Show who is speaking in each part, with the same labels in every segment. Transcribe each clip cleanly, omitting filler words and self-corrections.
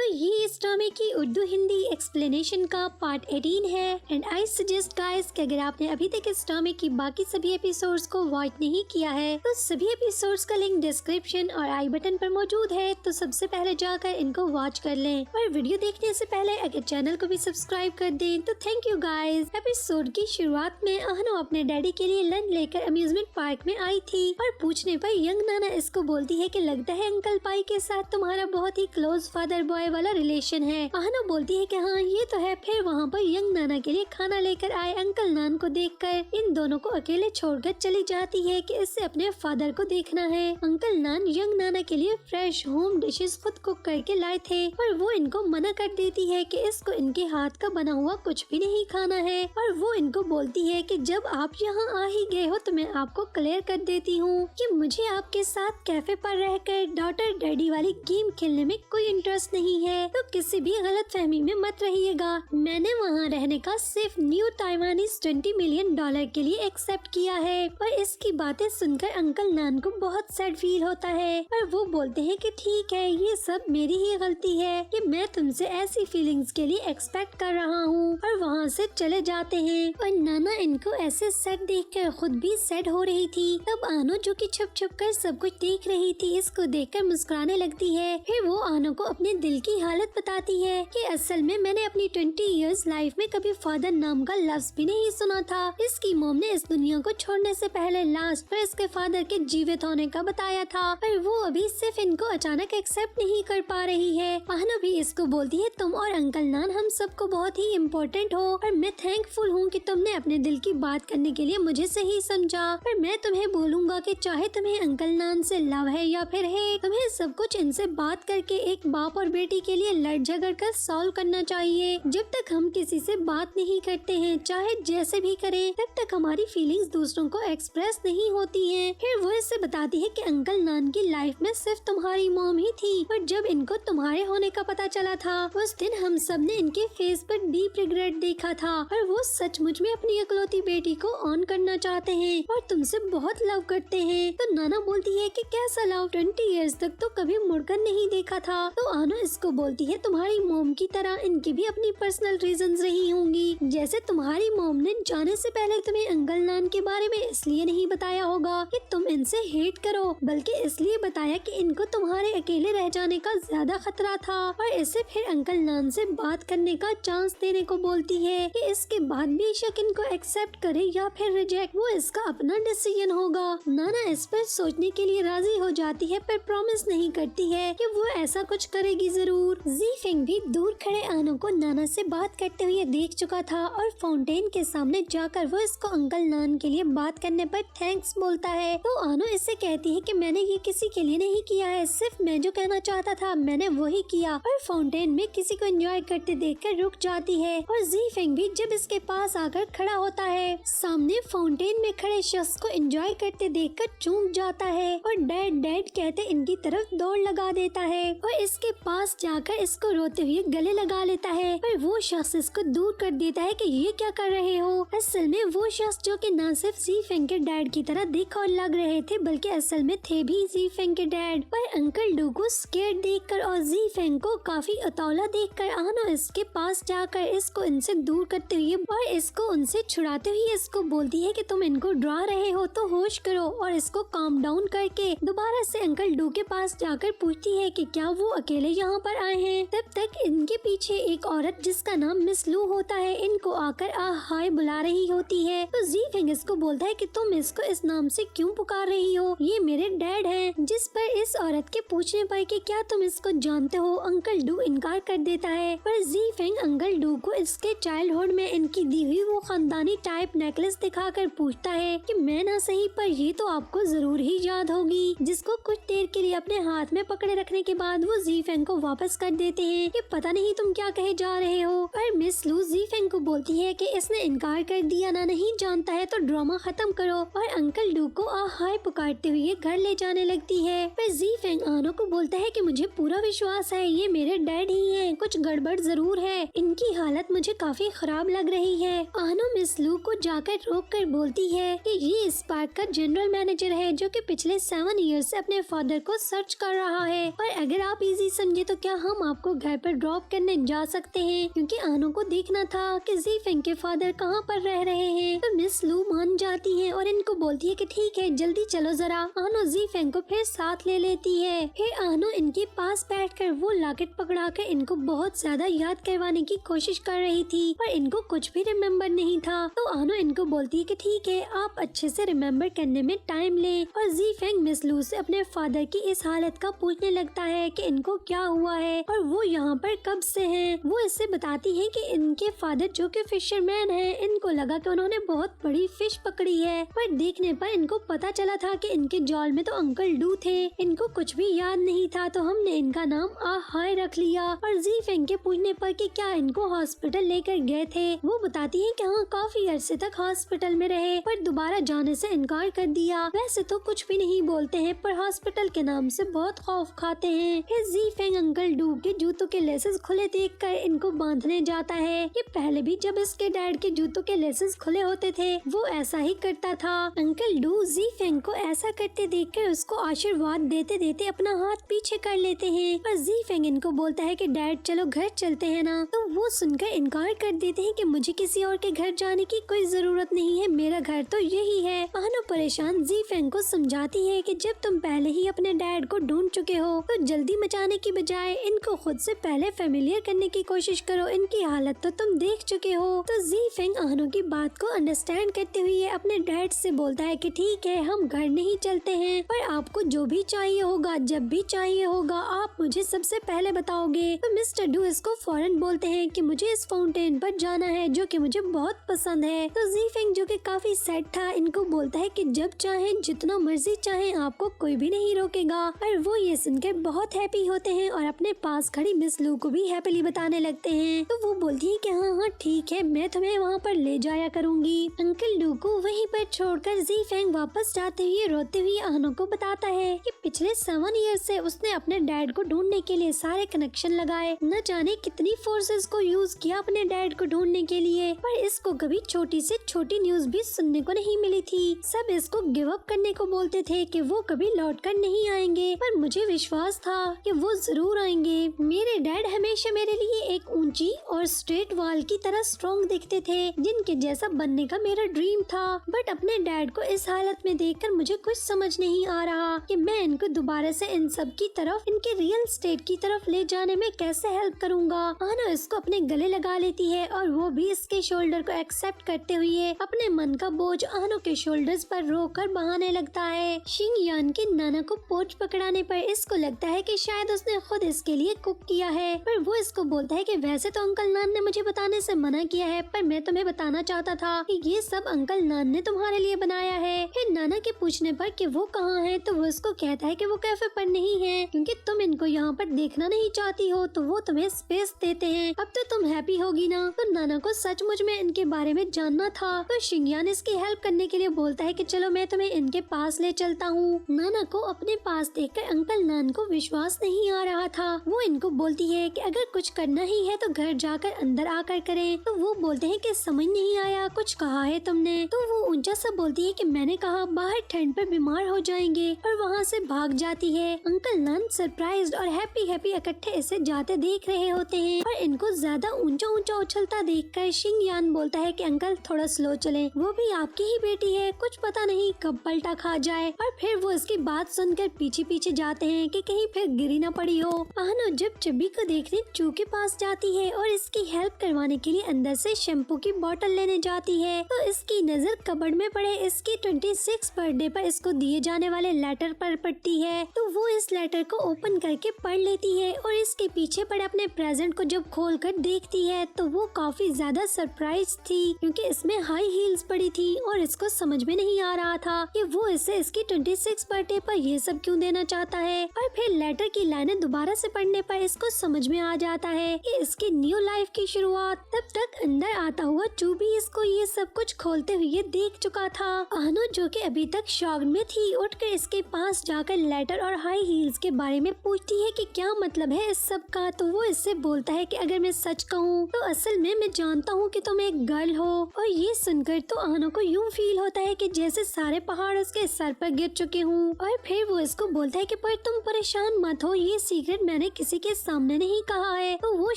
Speaker 1: तो ये इस ड्रामे की उर्दू हिंदी एक्सप्लेनेशन का पार्ट 18 है। एंड आई सजेस्ट गाइस कि अगर आपने अभी तक इस ड्रामे की बाकी सभी एपिसोड्स को वॉच नहीं किया है तो सभी एपिसोड्स का लिंक डिस्क्रिप्शन और आई बटन पर मौजूद है, तो सबसे पहले जाकर इनको वॉच कर लें। और वीडियो देखने से पहले अगर चैनल को भी सब्सक्राइब कर दें तो थैंक यू गाइस। एपिसोड की शुरुआत में अहनो अपने डैडी के लिए लंच लेकर अम्यूजमेंट पार्क में आई थी और पूछने पर यंग नाना इसको बोलती है कि लगता है अंकल पाई के साथ तुम्हारा बहुत ही क्लोज फादर बॉय वाला रिलेशन है। अहनो बोलती है कि हाँ ये तो है। फिर वहाँ पर यंग नाना के लिए खाना लेकर आए अंकल नान को देखकर इन दोनों को अकेले छोड़कर चली जाती है कि इससे अपने फादर को देखना है। अंकल नान यंग नाना के लिए फ्रेश होम डिशेस खुद कुक करके लाए थे और वो इनको मना कर देती है कि इसको इनके हाथ का बना हुआ कुछ भी नहीं खाना है। और वो इनको बोलती है कि जब आप यहाँ आ ही गए हो तो मैं आपको क्लियर कर देती हूँ कि मुझे आपके साथ कैफे पर रहकर डॉटर डैडी वाली गेम खेलने में कोई इंटरेस्ट नहीं है, तो किसी भी गलत फहमी में मत रहिएगा। मैंने वहाँ रहने का सिर्फ न्यू ताइवानीज $20 मिलियन के लिए एक्सेप्ट किया है। और इसकी बातें सुनकर अंकल नान को बहुत सैड फील होता है और वो बोलते हैं कि ठीक है ये सब मेरी ही गलती है कि मैं तुमसे ऐसी फीलिंग्स के लिए एक्सपेक्ट कर रहा हूँ। और वहाँ से चले जाते हैं और नाना इनको ऐसे सैड देखकर खुद भी सैड हो रही थी। तब आनो जो कि छुप छुप कर सब कुछ देख रही थी इसको देखकर मुस्कुराने लगती है। फिर वो आनो को अपने दिल की हालत बताती है कि असल में मैंने अपनी 20 इयर्स लाइफ में कभी फादर नाम का लफ्ज भी नहीं सुना था। इसकी मॉम ने इस दुनिया को छोड़ने से पहले लास्ट पर इसके फादर के जीवित होने का बताया था, पर वो अभी सिर्फ इनको अचानक एक्सेप्ट नहीं कर पा रही है। आनो भी इसको बोलती है तुम और अंकल नान हम सबको बहुत ही इम्पोर्टेंट हो और मैं थैंकफुल हूँ कि तुमने अपने दिल की बात करने के लिए मुझे सही समझा। पर मैं तुम्हें बोलूँगा कि चाहे तुम्हें अंकल नान से लव है या फिर है, तुम्हें सब कुछ इनसे बात करके एक बाप और बेटी के लिए लड़ झगड़ कर सॉल्व करना चाहिए। जब तक हम किसी से बात नहीं करते हैं चाहे जैसे भी करें तब तक हमारी फीलिंग्स दूसरों को एक्सप्रेस नहीं होती हैं। फिर वो इससे बताती है कि अंकल नान की लाइफ में सिर्फ तुम्हारी मॉम ही थी और जब इनको तुम्हारे होने का पता चला था उस दिन हम सब ने इनके फेस पर डीप रिग्रेट देखा था और वो सचमुच में अपनी इकलौती बेटी को ऑन करना चाहते हैं और तुमसे बहुत लव करते हैं। तो नाना बोलती है कि कैसा लव, 20 इयर्स तक तो कभी मुड़कर नहीं देखा था। तो आनो इसको बोलती है तुम्हारी मॉम की तरह इनकी भी अपनी पर्सनल रीजंस रही होंगी, जैसे तुम्हारी मॉम ने जाने से पहले तुम्हें अंकल नान के बारे में इसलिए नहीं बताया होगा कि तुम इनसे हेट करो, बल्कि इसलिए बताया कि इनको तुम्हारे अकेले रह जाने का ज्यादा खतरा था। और इसे फिर अंकल नान से बात करने का चांस देने को बोलती है कि इसके बाद बेशक इनको एक्सेप्ट करे या फिर रिजेक्ट, वो इसका अपना डिसीजन होगा। नाना इस पर सोचने के लिए राजी हो जाती है पर प्रॉमिस नहीं करती है कि वो ऐसा कुछ करेगी जरूर। ज़ीफेंग भी दूर खड़े आनो को नाना से बात करते हुए देख चुका था और फाउंटेन के सामने जाकर वो इसको अंकल नान के लिए बात करने पर थैंक्स बोलता है। तो आनो इससे कहती है कि मैंने ये किसी के लिए नहीं किया है, सिर्फ मैं जो कहना चाहता था मैंने वही किया। और फाउंटेन में किसी को एंजॉय करते देखकर रुक जाती है और ज़ीफेंग भी जब इसके पास आकर खड़ा होता है सामने फाउंटेन में खड़े शख्स को एंजॉय करते देखकर चूक जाता है और डैड डैड कहते इनकी तरफ दौड़ लगा देता है और इसके पास जाकर इसको रोते हुए गले लगा लेता है। पर वो शख्स इसको दूर कर देता है कि ये क्या कर रहे हो। असल में वो शख्स जो कि न सिर्फ ज़ीफेंग के डैड की तरह दिख और लग रहे थे बल्कि असल में थे भी ज़ीफेंग के डैड। पर अंकल डू को स्केर्ड देखकर और ज़ीफेंग को काफी अतौला देखकर आनो इसके पास जाकर इसको इनसे दूर करते हुए और इसको उनसे छुड़ाते हुए इसको बोलती है कि तुम इनको डरा रहे हो तो होश करो, और इसको काम डाउन करके दोबारा से अंकल डू के पास जाकर पूछती है कि क्या वो अकेले यहाँ पर आए हैं। तब तक इनके पीछे एक औरत जिसका नाम मिस लू होता है इनको आकर हाय बुला रही होती है। तो ज़ीफेंग इसको बोलता है कि तुम इसको इस नाम से क्यों पुकार रही हो, ये मेरे डैड हैं। जिस पर इस औरत के पूछने पर कि क्या तुम इसको जानते हो अंकल डू इनकार कर देता है। पर ज़ीफेंग अंकल डू को इसके चाइल्डहुड में इनकी दी हुई वो खानदानी टाइप नेकलेस दिखाकर पूछता है कि मैं ना सही पर ये तो आपको जरूर ही याद होगी, जिसको कुछ देर के लिए अपने हाथ में पकड़े रखने के बाद वो ज़ीफेंग को वापस कर देते हैं कि पता नहीं तुम क्या कहे जा रहे हो। पर मिस लू ज़ीफेंग को बोलती है कि इसने इनकार कर दिया ना, नहीं जानता है तो ड्रामा खत्म करो, और अंकल डू को हाय पुकारते हुए घर ले जाने लगती है। पर ज़ीफेंग आनो को बोलता है कि मुझे पूरा विश्वास है ये मेरे डैड ही हैं, कुछ गड़बड़ जरूर है, इनकी हालत मुझे काफी खराब लग रही है। आनो मिस लू को जाकर रोक कर बोलती है कि ये स्पार्क का जनरल मैनेजर है जो कि पिछले 7 ईयर से अपने फादर को सर्च कर रहा है, और अगर आप इजी समझे तो क्या क्या हम आपको घर पर ड्रॉप करने जा सकते हैं, क्योंकि आनो को देखना था कि ज़ीफेंग के फादर कहाँ पर रह रहे हैं। तो मिस लू मान जाती है और इनको बोलती है कि ठीक है, जल्दी चलो जरा। आनो ज़ीफेंग को फिर साथ ले लेती है। फिर आनो इनके पास बैठकर वो लॉकेट पकड़ाकर इनको बहुत ज्यादा याद करवाने की कोशिश कर रही थी, पर इनको कुछ भी रिमेम्बर नहीं था। तो आनो इनको बोलती है कि ठीक है, आप अच्छे से रिमेम्बर करने में टाइम लें। और ज़ीफेंग मिस लू से अपने फादर की इस हालत का पूछने लगता है कि इनको क्या हुआ है और वो यहाँ पर कब से हैं। वो इससे बताती है कि इनके फादर जो कि फिशरमैन हैं, इनको लगा कि उन्होंने बहुत बड़ी फिश पकड़ी है, पर देखने पर इनको पता चला था कि इनके जाल में तो अंकल डू थे। इनको कुछ भी याद नहीं था, तो हमने इनका नाम हाय रख लिया। और ज़ीफेंग के पूछने पर कि क्या इनको हॉस्पिटल लेकर गए थे, वो बताती है कि हाँ, काफी अरसे तक हॉस्पिटल में रहे, पर दोबारा जाने से इनकार कर दिया। वैसे तो कुछ भी नहीं बोलते हैं, पर हॉस्पिटल के नाम से बहुत खौफ खाते हैं। फिर ज़ीफेंग अंकल डू के जूतों के लेसेस खुले देखकर इनको बांधने जाता है। ये पहले भी जब इसके डैड के जूतों के लेसेस खुले होते थे, वो ऐसा ही करता था। अंकल डू ज़ीफेंग को ऐसा करते देखकर उसको आशीर्वाद देते देते अपना हाथ पीछे कर लेते हैं। और ज़ीफेंग इनको बोलता है कि डैड चलो घर चलते हैं ना। तो वो सुनकर इनकार कर देते हैं कि मुझे किसी और के घर जाने की कोई जरूरत नहीं है, मेरा घर तो यही है। आनो परेशान ज़ीफेंग को समझाती है कि जब तुम पहले ही अपने डैड को ढूंढ चुके हो, तो जल्दी मचाने की बजाय इनको खुद से पहले फेमिलियर करने की कोशिश करो, इनकी हालत तो तुम देख चुके हो। तो ज़ीफेंग आनो की बात को अंडरस्टैंड करते हुए अपने डैड से बोलता है कि ठीक है, हम घर नहीं चलते हैं, पर आपको जो भी चाहिए होगा, जब भी चाहिए होगा, आप मुझे सबसे पहले बताओगे। तो मिस्टर डू इसको फौरन बोलते हैं कि मुझे इस फाउंटेन पर जाना है, जो कि मुझे बहुत पसंद है। तो ज़ीफेंग जो कि काफी सैड था, इनको बोलता है कि जब चाहे, जितना मर्जी चाहे, आपको कोई भी नहीं रोकेगा। और वो ये सुनकर बहुत हैप्पी होते हैं और अपने पास खड़ी मिस लू को भी हैप्पीली बताने लगते हैं। तो वो बोलती है कि हाँ हाँ ठीक है, मैं तुम्हें वहाँ पर ले जाया करूँगी। अंकल डू को वहीं पर छोड़कर ज़ीफेंग वापस जाते हुए रोते हुए आनो को बताता है कि पिछले 7 ईयर से उसने अपने डैड को ढूंढने के लिए सारे कनेक्शन लगाए, न जाने कितनी फोर्सेस को यूज किया अपने डैड को ढूंढने के लिए, पर इसको कभी छोटी से छोटी न्यूज भी सुनने को नहीं मिली थी। सब इसको गिव अप करने को बोलते थे कि वो कभी लौट कर नहीं आएंगे, पर मुझे विश्वास था कि वो जरूर आएंगे। मेरे डैड हमेशा मेरे लिए एक ऊंची और स्ट्रेट वॉल की तरह स्ट्रॉन्ग दिखते थे, जिनके जैसा बनने का मेरा ड्रीम था। बट अपने डैड को इस हालत में देखकर मुझे कुछ समझ नहीं आ रहा कि मैं इनको दोबारा से इन सब की तरफ, इनके रियल स्टेट की तरफ ले जाने में कैसे हेल्प करूंगा। आनो इसको अपने गले लगा लेती है और वो भी इसके शोल्डर को एक्सेप्ट करते हुए अपने मन का बोझ आनो के शोल्डर्स पर रोक कर बहाने लगता है। शिंग यान के नाना को पोच पकड़ाने पर इसको लगता है कि शायद उसने खुद इसके लिए कुक किया है, पर वो इसको बोलता है कि वैसे तो अंकल नान ने मुझे बताने से मना किया है, पर मैं तुम्हें बताना चाहता था कि ये सब अंकल नान ने तुम्हारे लिए बनाया है। फिर नाना के पूछने पर कि वो कहाँ है, तो वो उसको कहता है कि वो कैफे पर नहीं है, क्योंकि तुम इनको यहाँ पर देखना नहीं चाहती हो, तो वो तुम्हें स्पेस देते हैं। अब तो तुम हैप्पी होगी ना। तो नाना को सचमुच में इनके बारे में जानना था, तो शिंगयान इसकी हेल्प करने के लिए बोलता है कि चलो मैं तुम्हें इनके पास ले चलता हूँ। नाना को अपने पास देखकर अंकल नान को विश्वास नहीं आ रहा था। वो इनको बोलती है कि अगर कुछ करना ही है तो घर जाकर अंदर आकर करें। तो वो बोलते हैं कि समझ नहीं आया, कुछ कहा है तुमने। तो वो ऊंचा सा बोलती है कि मैंने कहा बाहर ठंड पर बीमार हो जाएंगे, और वहाँ से भाग जाती है। अंकल नान सरप्राइज्ड और हैप्पी इकट्ठे इसे जाते देख रहे होते हैं, और इनको ज्यादा ऊंचा ऊंचा उछलता देखकर शिंग यान बोलता है कि अंकल थोड़ा स्लो चलें, वो भी आपकी ही बेटी है, कुछ पता नहीं कब पलटा खा जाए। और फिर वो इसकी बात सुनकर पीछे पीछे जाते हैं कि कहीं फिर गिरी ना पड़ी हो। आनो जब चब्बी को देखने चू के पास जाती है और इसकी हेल्प करवाने के लिए अंदर से शैम्पू की बोतल लेने जाती है, तो इसकी नजर कबर्ड में पड़े इसकी 26 बर्थडे पर इसको दिए जाने वाले लेटर पर पड़ती है। तो वो इस लेटर को ओपन करके पढ़ लेती है, और इसके पीछे पड़े अपने प्रेजेंट को जब खोल कर देखती है तो वो काफी ज्यादा सरप्राइज थी, क्योंकि इसमें हाई हील्स पड़ी थी, और इसको समझ में नहीं आ रहा था कि वो इसे इसकी 26 बर्थडे पर ये सब क्यों देना चाहता है। और फिर लेटर की लाइनें दोबारा से पढ़ने पर इसको समझ में आ जाता है कि इसकी न्यू लाइफ की शुरुआत। तब तक अंदर आता हुआ चू भी इसको ये सब कुछ खोलते हुए देख चुका था। आनो जो कि अभी तक शॉक में थी, उठकर इसके पास जाकर लेटर और हाई हील्स के बारे में पूछती है कि क्या मतलब है इस सब का। तो वो इससे बोलता है कि अगर मैं सच कहूँ तो असल में मैं जानता हूँ कि तुम एक गर्ल हो। और ये सुनकर तो आनो को यूँ फील होता है कि जैसे सारे पहाड़ उसके सर पर गिर चुके हूँ। और फिर वो इसको बोलता है कि पर तुम परेशान मत हो, ये सीक्रेट मैंने मैंने किसी के सामने नहीं कहा है। तो वो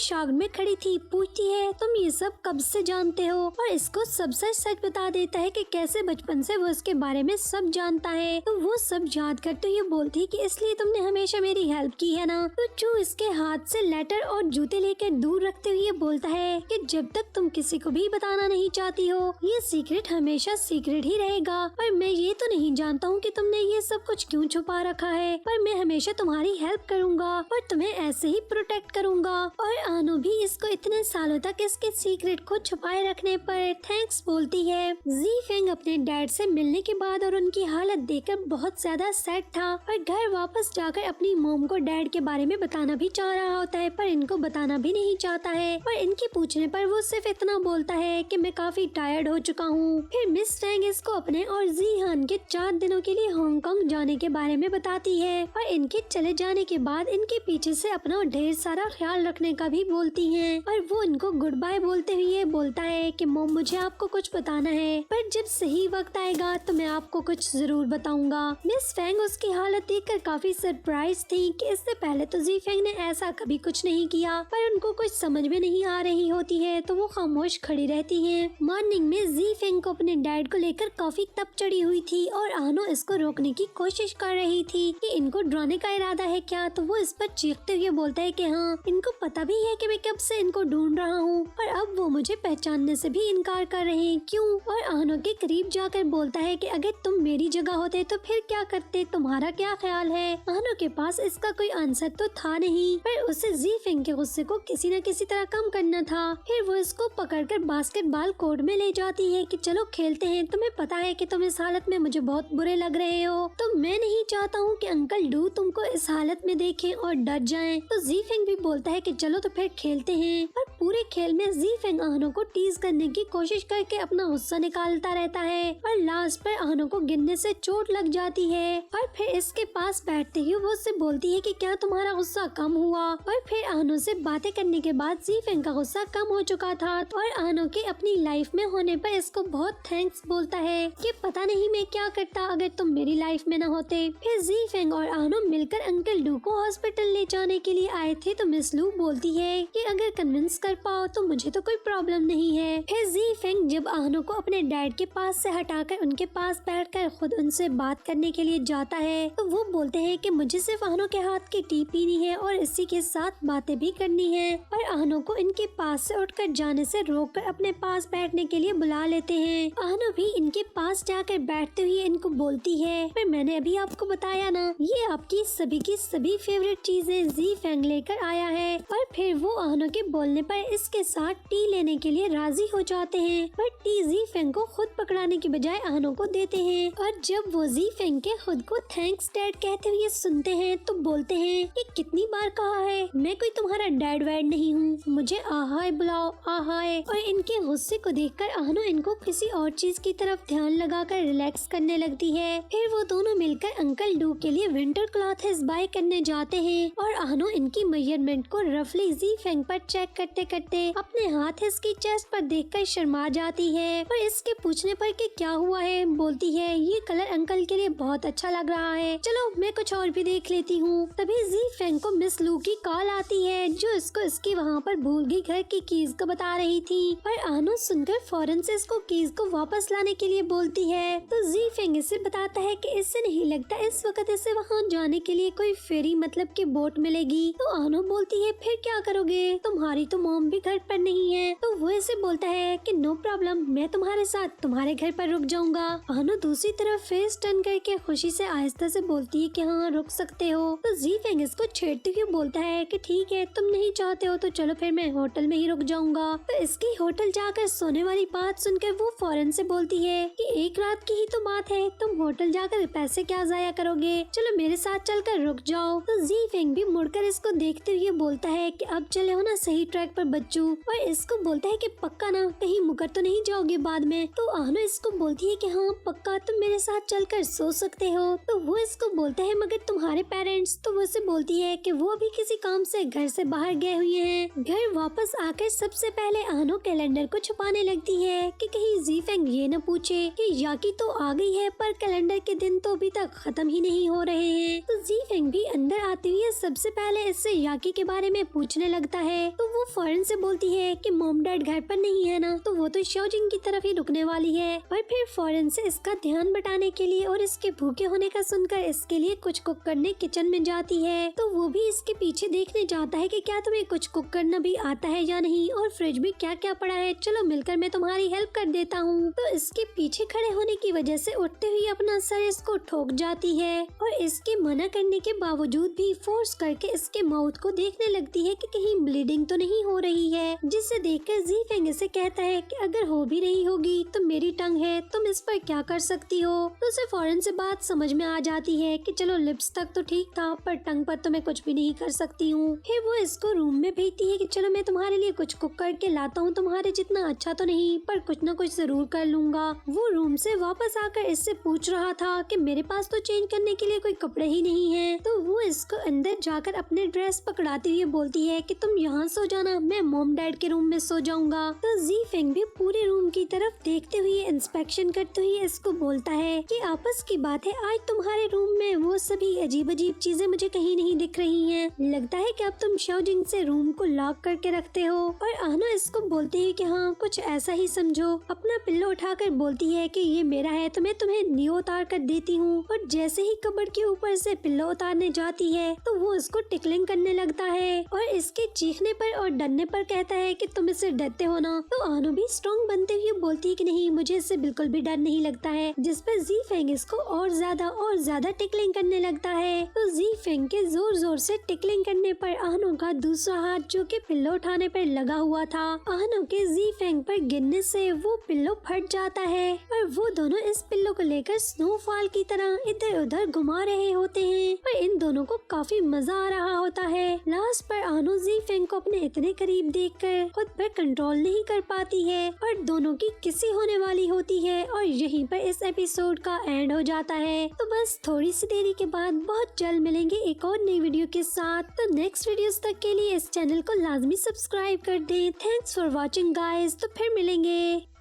Speaker 1: शार्क में खड़ी थी, पूछती है तुम ये सब कब से जानते हो, और इसको सब सच बता देता है कि कैसे बचपन से वो इसके बारे में सब जानता है। तो वो सब याद करते हुए बोलती है कि इसलिए तुमने हमेशा मेरी हेल्प की है ना। तो चू इसके हाथ से लेटर और जूते लेकर दूर रखते हुए बोलता है कि जब तक तुम किसी को भी बताना नहीं चाहती हो, ये सीक्रेट हमेशा सीक्रेट ही रहेगा। और मैं ये तो नहीं जानता हूँ कि तुमने ये सब कुछ क्यों छुपा रखा है, पर मैं हमेशा तुम्हारी हेल्प करूँगा और तुम्हें ऐसे ही प्रोटेक्ट करूँगा। और आनो भी इसको इतने सालों तक इसके सीक्रेट को छुपाए रखने पर थैंक्स बोलती है। जी फेंग अपने डैड से मिलने के बाद और उनकी हालत देखकर बहुत ज्यादा सैड था और घर वापस जाकर अपनी मॉम को डैड के बारे में बताना भी चाह रहा होता है, पर इनको बताना भी नहीं चाहता है। और इनके पूछने पर वो सिर्फ इतना बोलता है कि मैं काफी टायर्ड हो चुका हूँ। फिर मिस फेंग इसको अपने और जी हान के 4 दिनों के लिए हांगकांग जाने के बारे में बताती है और इनके चले जाने के बाद इनके पीछे से अपना ढेर सारा ख्याल रखने का भी बोलती है। और वो इनको गुड बाय बोलते हुए बोलता है कि मॉम मुझे आपको कुछ बताना है, पर जब सही वक्त आएगा तो मैं आपको कुछ जरूर बताऊंगा। मिस फेंग उसकी हालत देखकर काफी सरप्राइज थी कि इससे पहले तो जी फेंग ने ऐसा कभी कुछ नहीं किया, पर उनको कुछ समझ में नहीं आ रही होती है तो वो खामोश खड़ी रहती है। मॉर्निंग में जी फेंग को अपने डैड को लेकर काफी तप चढ़ी हुई थी और आनो इसको रोकने की कोशिश कर रही थी कि इनको डराने का इरादा है क्या। तो वो इस पर चीखते हुए बोलता है कि हाँ, इनको पता भी है कि मैं कब से इनको ढूंढ रहा हूँ, पर अब वो मुझे पहचानने से भी इनकार कर रहे हैं, क्यों। और आनो के करीब जाकर बोलता है कि अगर तुम मेरी जगह होते तो फिर क्या करते, तुम्हारा क्या ख्याल है। आनो के पास इसका कोई आंसर तो था नहीं, पर उसे जी फेंग के गुस्से को किसी न किसी तरह कम करना था। फिर वो इसको पकड़कर बास्केटबॉल कोर्ट में ले जाती है कि चलो खेलते हैं, तुम्हें पता है कि तुम इस हालत में मुझे बहुत बुरे लग रहे हो, तो मैं नहीं चाहता हूँ कि अंकल डू तुमको इस हालत में देखें और डर जाएं। तो जी फेंग भी बोलता है कि चलो तो फिर खेलते हैं। और पूरे खेल में जी फेंग आनो को टीज करने की कोशिश करके अपना गुस्सा निकालता रहता है और लास्ट पर आनो को गिरने से चोट लग जाती है। और फिर इसके पास बैठते ही वो उससे बोलती है कि क्या तुम्हारा गुस्सा कम हुआ। और फिर आनो से बातें करने के बाद जी फेंग का गुस्सा कम हो चुका था और आनो के अपनी लाइफ में होने पर इसको बहुत थैंक्स बोलता है कि पता नहीं मैं क्या करता अगर तुम मेरी लाइफ में न होते। फिर जी फेंग और आनो मिलकर अंकल डू को हॉस्पिटल ले जाने के लिए आए थे। तो मिस लू बोलती है कि अगर कन्विंस कर पाओ तो मुझे तो कोई प्रॉब्लम नहीं है। फिर जी फेंग जब आनो को अपने डैड के पास से हटाकर उनके पास बैठकर खुद उनसे बात करने के लिए जाता है तो वो बोलते हैं कि मुझे सिर्फ आनो के हाथ की टी पीनी है और इसी के साथ बातें भी करनी है। और आनो को इनके पास से उठकर जाने से रोककर अपने पास बैठने के लिए बुला लेते हैं। आनो भी इनके पास जाकर बैठते हुए इनको बोलती है, पर मैंने अभी आपको बताया ना, ये आपकी सभी की सभी फेवरेट चीजें जी फेंग लेकर आया है। और फिर वो आनो के बोलने पर इसके साथ टी लेने के लिए राजी हो जाते हैं, पर टी जी फेंग को खुद पकड़ाने की बजाय आनो को देते हैं। और जब वो जी फेंग के खुद को थैंक्स डैड कहते हुए सुनते हैं तो बोलते हैं कि कितनी बार कहा है, मैं कोई तुम्हारा डैड वैड नहीं हूँ, मुझे आहाय बुलाओ आहाय। और इनके गुस्से को देखकर आनो इनको किसी और चीज की तरफ ध्यान लगाकर रिलैक्स करने लगती है। फिर वो दोनों मिलकर अंकल डू के लिए विंटर क्लॉथ्स बाय करने जाते हैं और आनो इनकी मेजरमेंट को रफली जी फेंग पर चेक करते करते अपने हाथ इसकी चेस्ट पर देखकर शर्मा जाती है। और इसके पूछने पर कि क्या हुआ है बोलती है, ये कलर अंकल के लिए बहुत अच्छा लग रहा है, चलो मैं कुछ और भी देख लेती हूँ। तभी जी फेंग को मिस लू की कॉल आती है जो इसको इसकी वहाँ पर भूल गई घर की कीज को बता रही थी। पर आनो सुनकर फौरन से इसको कीज को वापस लाने के लिए बोलती है। तो जी फेंग इसे बताता है कि इससे नहीं लगता इस वक्त इसे वहाँ जाने के लिए कोई फेरी मतलब की बोट मिलेगी। तो आनो बोलती है फिर क्या करोगे, तुम्हारी तो मॉम भी घर पर नहीं है। तो वो इसे बोलता है कि नो प्रॉब्लम, मैं तुम्हारे साथ तुम्हारे घर पर रुक जाऊंगा। आनो दूसरी तरफ फेस टर्न करके खुशी से आहिस्ता से बोलती है कि हाँ रुक सकते हो। तो जी फेंग इसको छेड़ते हुए बोलता है कि ठीक है तुम नहीं चाहते हो तो चलो फिर मैं होटल में ही रुक जाऊंगा। तो इसकी होटल जाकर सोने वाली बात सुनकर वो फौरन से बोलती है कि एक रात की ही तो बात है, तुम होटल जाकर पैसे क्या जाया करोगे, चलो मेरे साथ चलकर रुक जाओ। तो जी फेंग भी मुड़कर इसको देखते हुए बोलता है कि अब चले हो ना सही ट्रैक पर बच्चू। और इसको बोलता है कि पक्का ना, कहीं मुकर तो नहीं जाओगे बाद में। तो आनो इसको बोलती है कि हाँ पक्का, तुम मेरे साथ चलकर सो सकते हो। तो वो इसको बोलता है मगर तुम्हारे पेरेंट्स। तो वो इसे बोलती है कि वो अभी किसी काम से घर से बाहर गए हुए हैं। घर वापस आकर सबसे पहले आनो कैलेंडर को छुपाने लगती है कि कहीं जी फेंग ये न पूछे कि याकी तो आ गई है पर कैलेंडर के दिन तो अभी तक खत्म ही नहीं हो रहे हैं। तो जी फेंग भी अंदर आते हुए सब सबसे पहले इससे याकी के बारे में पूछने लगता है तो वो फौरन से बोलती है कि मॉम डैड घर पर नहीं है ना, तो वो तो शाओजिंग की तरफ ही रुकने वाली है। और फिर फौरन से इसका ध्यान बटाने के लिए और इसके भूखे होने का सुनकर इसके लिए कुछ कुक करने किचन में जाती है। तो वो भी इसके पीछे देखने जाता है कि क्या तुम्हें कुछ कुक करना भी आता है या नहीं, और फ्रिज में क्या क्या पड़ा है, चलो मिलकर मैं तुम्हारी हेल्प कर देता हूँ। तो इसके पीछे खड़े होने की वजह से उठते हुए अपना सर इसको ठोक जाती है और इसके मना करने के बावजूद भी फोर्स करके इसके माउथ को देखने लगती है कि कहीं ब्लीडिंग तो नहीं हो रही है, जिसे देखकर जी फेंग इसे कहता है कि अगर हो भी रही होगी तो मेरी टंग है, तुम इस पर क्या कर सकती हो। तो उसे फौरन से बात समझ में आ जाती है कि चलो लिप्स तक तो ठीक था पर टंग पर तो मैं कुछ भी नहीं कर सकती हूँ। फिर वो इसको रूम में भेजती है कि चलो मैं तुम्हारे लिए कुछ कुक करके लाता हूँ, तुम्हारे जितना अच्छा तो नहीं पर कुछ न कुछ जरूर कर लूंगा। वो रूम से वापस आकर इससे पूछ रहा था कि मेरे पास तो चेंज करने के लिए कोई कपड़े ही नहीं है। तो वो इसको अंदर जाकर अपने ड्रेस पकड़ाती हुई बोलती है कि तुम यहाँ सो जाना, मैं मॉम डैड के रूम में सो जाऊंगा। तो जी फेंग भी पूरे रूम की तरफ देखते हुए इंस्पेक्शन करते हुए इसको बोलता है कि आपस की बात है, आज तुम्हारे रूम में वो सभी अजीब अजीब चीजें मुझे कहीं नहीं दिख रही हैं। लगता है कि अब तुम शाओजिंग से रूम को लॉक करके रखते हो। और आनो इसको बोलती है कि हाँ कुछ ऐसा ही समझो। अपना पिल्लो उठाकर बोलती है कि ये मेरा है तो मैं तुम्हें न्यू उतार कर देती हूँ। और जैसे ही कबर्ड के ऊपर से पिल्लो उतारने जाती है तो वो इसको टिकलिंग करने लगता है और इसके चीखने पर और डरने पर कहता है कि तुम इससे डरते हो ना। तो आनो भी स्ट्रॉन्ग बनते हुए बोलती है कि नहीं, मुझे इससे बिल्कुल भी डर नहीं लगता है, जिस पर जी फेंग इसको और ज्यादा टिकलिंग करने लगता है। तो जी फेंग के जोर जोर से टिकलिंग करने पर आनो का दूसरा हाथ जो कि पिल्लो उठाने पर लगा हुआ था, आनो के जी फेंग पर गिरने से वो पिल्लो फट जाता है और वो दोनों इस पिल्लो को लेकर स्नोफॉल की तरह इधर उधर घुमा रहे होते हैं और इन दोनों को काफी मजा आ रहा होता है। लास्ट पर आनो जी फेंग को अपने इतने करीब देखकर खुद पर कंट्रोल नहीं कर पाती है और दोनों की किसी होने वाली होती है और यहीं पर इस एपिसोड का एंड हो जाता है। तो बस थोड़ी सी देरी के बाद बहुत जल्द मिलेंगे एक और नई वीडियो के साथ। तो नेक्स्ट वीडियोस तक के लिए इस चैनल को लाजमी सब्सक्राइब कर दें। थैंक्स फॉर वॉचिंग गाइस, तो फिर मिलेंगे।